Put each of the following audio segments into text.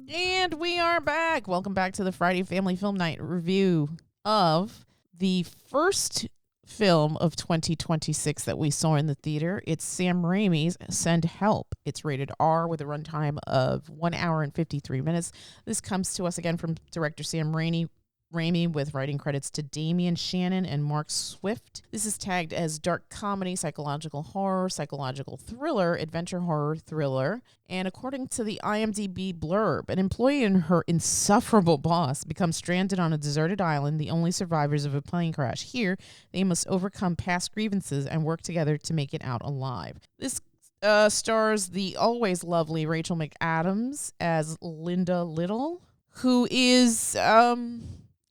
And we are back. Welcome back to the Friday Family Film Night review of the first film of 2026 that we saw in the theater. It's Sam Raimi's Send Help. It's rated R with a runtime of 1 hour and 53 minutes. This comes to us again from director Sam Raimi with writing credits to Damian, Shannon, and Mark Swift. This is tagged as dark comedy, psychological horror, psychological thriller, adventure horror thriller. And according to the IMDb blurb, an employee and her insufferable boss become stranded on a deserted island, the only survivors of a plane crash. Here, they must overcome past grievances and work together to make it out alive. This stars the always lovely Rachel McAdams as Linda Little, who is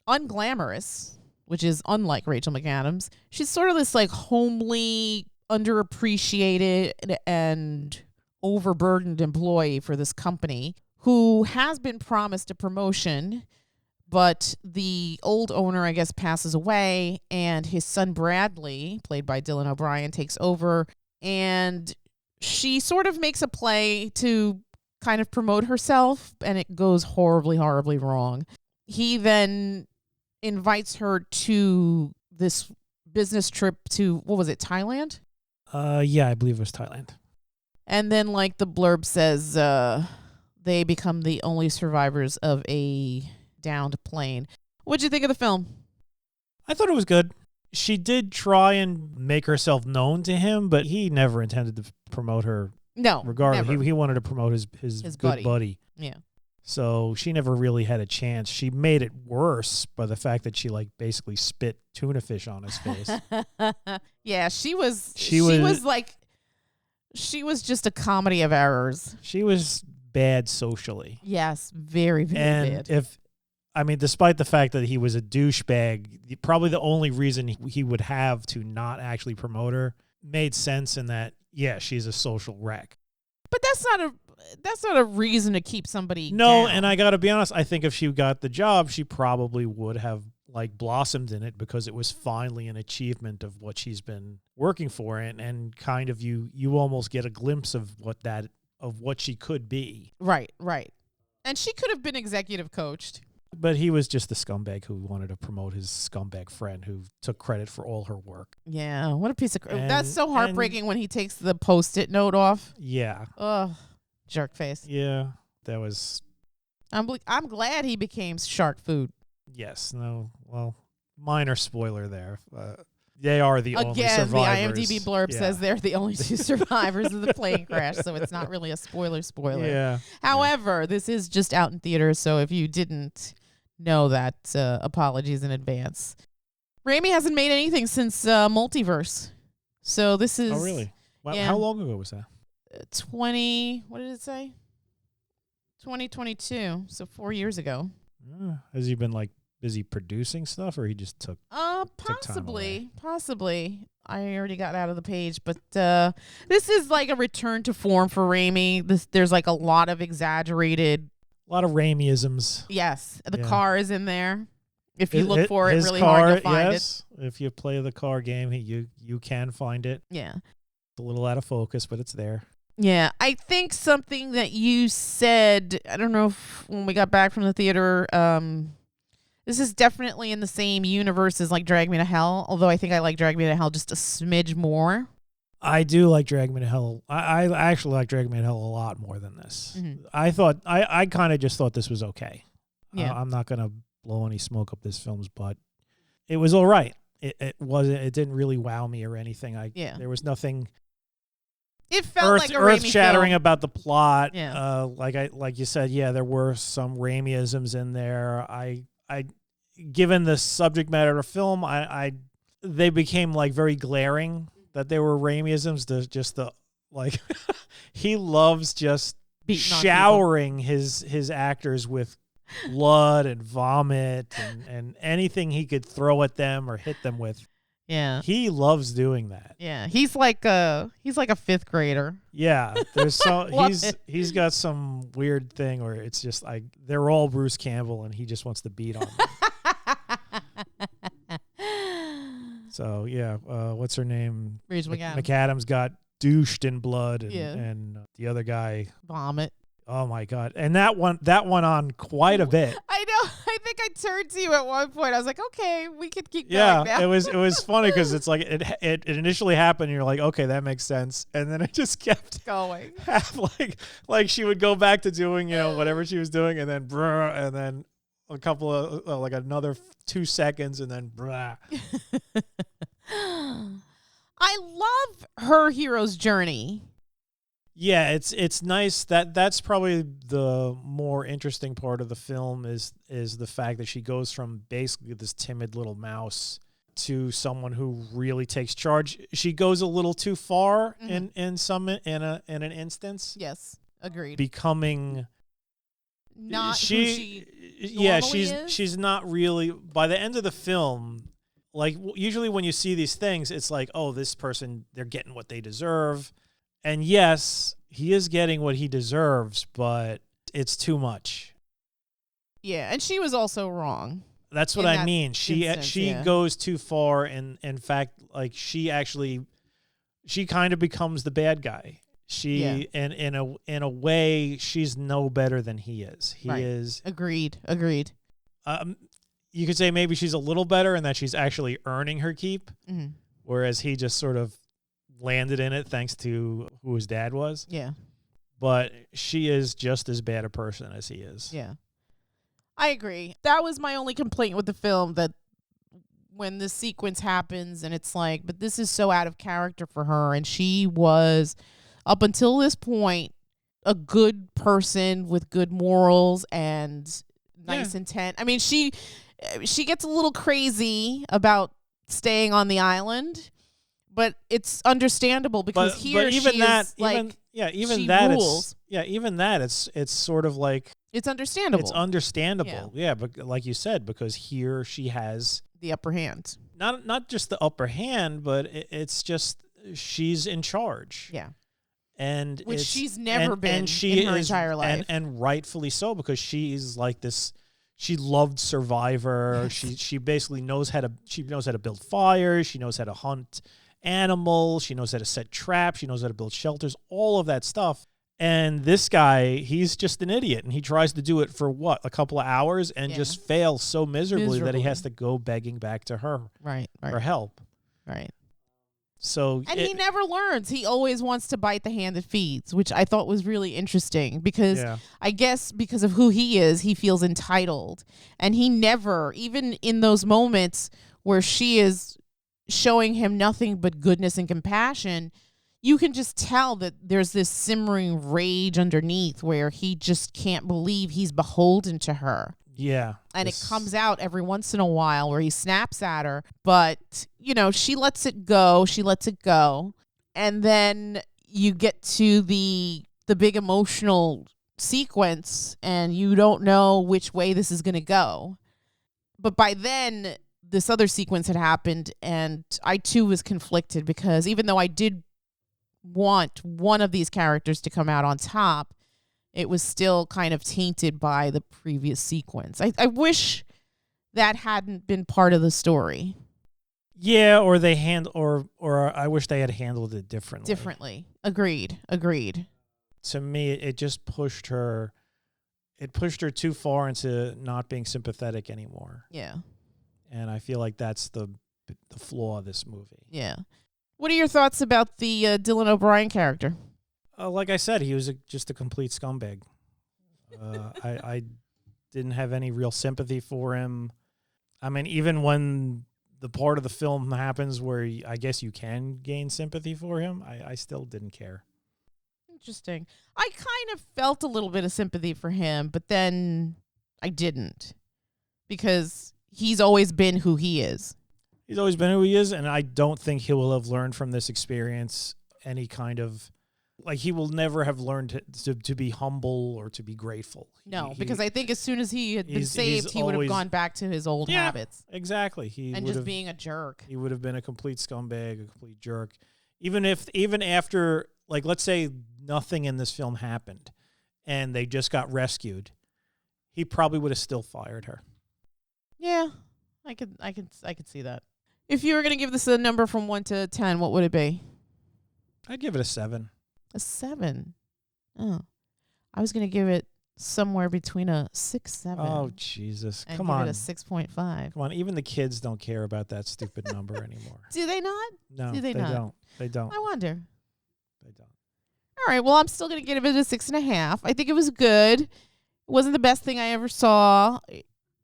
unglamorous, which is unlike Rachel McAdams. She's sort of this like homely, underappreciated, and overburdened employee for this company who has been promised a promotion, but the old owner, I guess, passes away, and his son Bradley, played by Dylan O'Brien, takes over, and she sort of makes a play to kind of promote herself, and it goes horribly, horribly wrong. He then invites her to this business trip to, what was it, Thailand? Yeah, I believe it was Thailand. And then, like the blurb says, they become the only survivors of a downed plane. What'd you think of the film? I thought it was good. She did try and make herself known to him, but he never intended to promote her. No, regardless, never. he wanted to promote his good buddy. Yeah. So she never really had a chance. She made it worse by the fact that she like basically spit tuna fish on his face. Yeah, she was just a comedy of errors. She was bad socially. Yes, very, very bad. And despite the fact that he was a douchebag, probably the only reason he would have to not actually promote her made sense in that, yeah, she's a social wreck. But that's not a reason to keep somebody No, down. And I got to be honest, I think if she got the job, she probably would have like blossomed in it because it was finally an achievement of what she's been working for, and kind of you almost get a glimpse of what she could be. Right. And she could have been executive coached. But he was just the scumbag who wanted to promote his scumbag friend who took credit for all her work. Yeah, what a piece of that's so heartbreaking when he takes the Post-it note off. Yeah. Ugh, jerk face. Yeah, that was. I'm glad he became shark food. Yes. No. Well, minor spoiler there. They are the only survivors. Again, the IMDb blurb says they're the only two survivors of the plane crash, so it's not really a spoiler. Yeah. However, this is just out in theaters, so if you didn't know that, apologies in advance. Raimi hasn't made anything since Multiverse, so this is. Oh, really? Well, yeah. How long ago was that? What did it say? 2022, so 4 years ago. Has he been like busy producing stuff, or he just took possibly. I already got out of the page, but this is like a return to form for Raimi. There's like a lot of exaggerated, a lot of Raimi-isms. Yes, the car is in there. If you look for it really hard, you'll find it. If you play the car game, you can find it. Yeah, it's a little out of focus, but it's there. Yeah, I think something that you said, I don't know if when we got back from the theater, this is definitely in the same universe as like Drag Me to Hell, although I think I like Drag Me to Hell just a smidge more. I do like Drag Me to Hell. I actually like Drag Me to Hell a lot more than this. Mm-hmm. I kind of just thought this was okay. Yeah. I'm not going to blow any smoke up this film's butt. It was all right. It didn't really wow me or anything. There was nothing. It felt like a Raimi shattering film. About the plot. Yeah. Like you said, yeah, there were some Raimi-isms in there. I given the subject matter of the film, they became like very glaring that they were Raimi-isms. He loves just showering his actors with blood and vomit and anything he could throw at them or hit them with. Yeah. He loves doing that. Yeah. He's like a fifth grader. Yeah. There's he's got some weird thing where it's just like they're all Bruce Campbell and he just wants to beat on them. So yeah, what's her name? Rachel McAdams. McAdams got douched in blood and the other guy vomit. Oh my God. And that went on quite a bit. I know. I think I turned to you at one point. I was like, okay, we could keep Yeah, going now. it was funny because it's like it initially happened and you're like, okay, that makes sense. And then it just kept going. like she would go back to doing, whatever she was doing and then and then a couple of like another 2 seconds and then I love her hero's journey. Yeah, it's nice that's probably the more interesting part of the film is the fact that she goes from basically this timid little mouse to someone who really takes charge. She goes a little too far in an instance. Yes, agreed. Becoming not who she is. She's not really, by the end of the film, like usually when you see these things, it's like, oh, this person, they're getting what they deserve. And yes, he is getting what he deserves, but it's too much. Yeah, and she was also wrong. That's what I mean. She goes too far, and in fact, like she kind of becomes the bad guy. And in a way, she's no better than he is. He is agreed. You could say maybe she's a little better, and that she's actually earning her keep, whereas he just sort of landed in it thanks to who his dad was. Yeah. But she is just as bad a person as he is. Yeah. I agree. That was my only complaint with the film, that when this sequence happens and it's like, but this is so out of character for her, and she was, up until this point, a good person with good morals and nice intent. I mean, she gets a little crazy about staying on the island, but it's understandable because it's sort of like, it's understandable. It's understandable. Yeah, but like you said, because here she has the upper hand. Not just the upper hand, but it's just she's in charge. Yeah. And which she's never been in her entire life. And rightfully so, because she's like this. She loved Survivor. Yes. She basically knows how to build fires. She knows how to hunt animals. She knows how to set traps. She knows how to build shelters. All of that stuff. And this guy, he's just an idiot, and he tries to do it for a couple of hours, and just fails so miserably that he has to go begging back to her for help. Right. So he never learns. He always wants to bite the hand that feeds, which I thought was really interesting because I guess because of who he is, he feels entitled. And he never, even in those moments where she is showing him nothing but goodness and compassion, you can just tell that there's this simmering rage underneath where he just can't believe he's beholden to her. Yeah. And it comes out every once in a while where he snaps at her. But, she lets it go. She lets it go. And then you get to the big emotional sequence and you don't know which way this is going to go. But by then, this other sequence had happened, and I too was conflicted because even though I did want one of these characters to come out on top, it was still kind of tainted by the previous sequence. I wish that hadn't been part of the story. Yeah, or I wish they had handled it differently. Differently. Agreed. To me, it just pushed her too far into not being sympathetic anymore. Yeah. And I feel like that's the flaw of this movie. Yeah. What are your thoughts about the Dylan O'Brien character? Like I said, he was just a complete scumbag. I didn't have any real sympathy for him. I mean, even when the part of the film happens where I guess you can gain sympathy for him, I still didn't care. Interesting. I kind of felt a little bit of sympathy for him, but then I didn't, because he's always been who he is. He's always been who he is, and I don't think he will have learned from this experience any kind of, like, he will never have learned to be humble or to be grateful. No, because I think as soon as he had been saved, he would have gone back to his old habits. Exactly. Just being a jerk. He would have been a complete scumbag, a complete jerk. Even after, like, let's say nothing in this film happened and they just got rescued, he probably would have still fired her. Yeah, I could see that. If you were going to give this a number from 1 to 10, what would it be? I'd give it a 7. A 7. Oh. I was going to give it somewhere between a 6, 7. Oh, Jesus. And Come give on. it a 6.5. Come on. Even the kids don't care about that stupid number anymore. Do they not? No, Do they not? don't. They don't. I wonder. They don't. All right. Well, I'm still going to give it a 6.5. I think it was good. It wasn't the best thing I ever saw.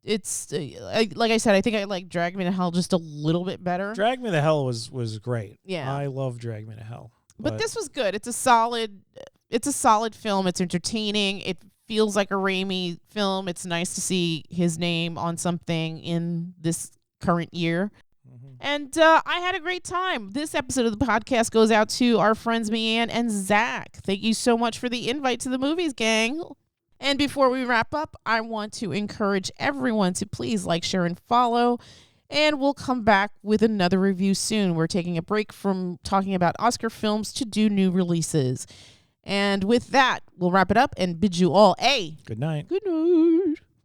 It's like I said, I think I like Drag Me to Hell just a little bit better. Drag Me to Hell was great. Yeah. I love Drag Me to Hell. But this was good. It's a solid film. It's entertaining. It feels like a Raimi film. It's nice to see his name on something in this current year. Mm-hmm. And I had a great time. This episode of the podcast goes out to our friends Mianne and Zach. Thank you so much for the invite to the movies, gang. And before we wrap up, I want to encourage everyone to please like, share, and follow. And we'll come back with another review soon. We're taking a break from talking about Oscar films to do new releases. And with that, we'll wrap it up and bid you all a good night. Good night.